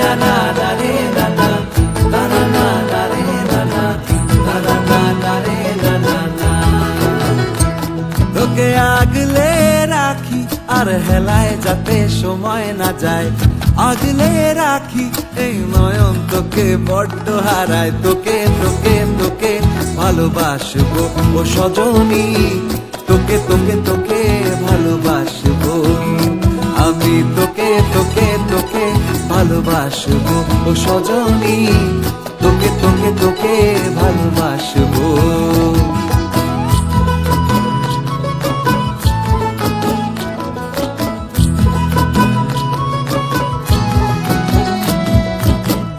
না না না রে না না, না না না না রে না না, না না না না রে না না না। তোকে আগলে রাখি আর হেলায় যাতে সময় না যায়, আগলে রাখি এই নয়ন তোকে বড্ড হারায়। তোকে তোকে তোকে ভালোবাসবো ও সজনী, তোকে তোকে তোকে ভালোবাসবো আমি, তোকে তোকে তোকে ভালোবাসবো ও সজনী, তোকে তোকে তোকে ভালোবাসবো।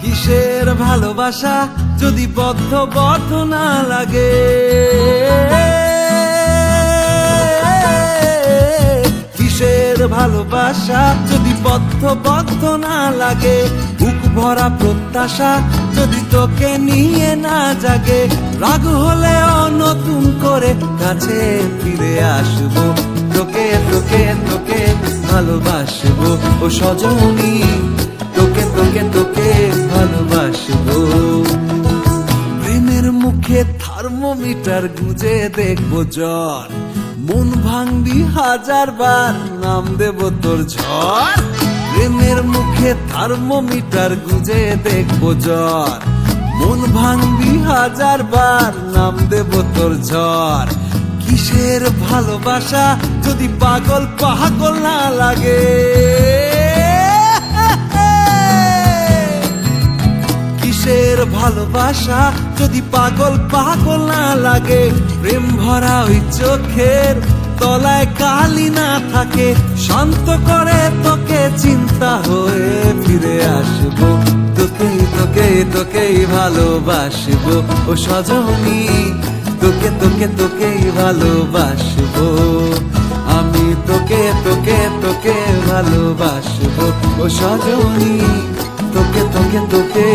কিসের ভালোবাসা যদি বদ্ধ বদ্ধ না লাগে, কিসের ভালোবাসা যদি বদ্ধ বদ্ধ না লাগে, বুক ভরা প্রত্যাশা যদি তোকে নিয়ে না জাগে, রাগ হলেও নতুন করে কাছে ফিরে আসবো, তোকে তোকে তোকে ভালোবাসবো ও সজনী, তোকে তোকে তোকে ভালোবাসবো। প্রেমের মুখে থার্মোমিটার গুঁজে দেখবো জ্বর, মন ভাঙবি হাজার বার নাম দেব তোর ঝড়। প্রেমের মুখে থার্মোমিটার গুঁজে দেখবো জ্বর, মন ভাঙবি হাজার বার নাম দেব তোর ঝড়। কিসের ভালোবাসা যদি পাগল পাগল না লাগে, কিসের ভালোবাসা যদি পাগল পাগল না লাগে, প্রেম ভরা ওই চোখের তলায় কালি না থাকে, শান্ত করে তোকে চিন্তা হয়ে ফিরে আসবো, তোকে তোকে তোকেই ভালোবাসবো ও সজনী, তোকে তোকে তোকেই ভালোবাসবো আমি, তোকে তোকে তোকে ভালোবাসবো ও সজনী, তোকে তোকে তোকে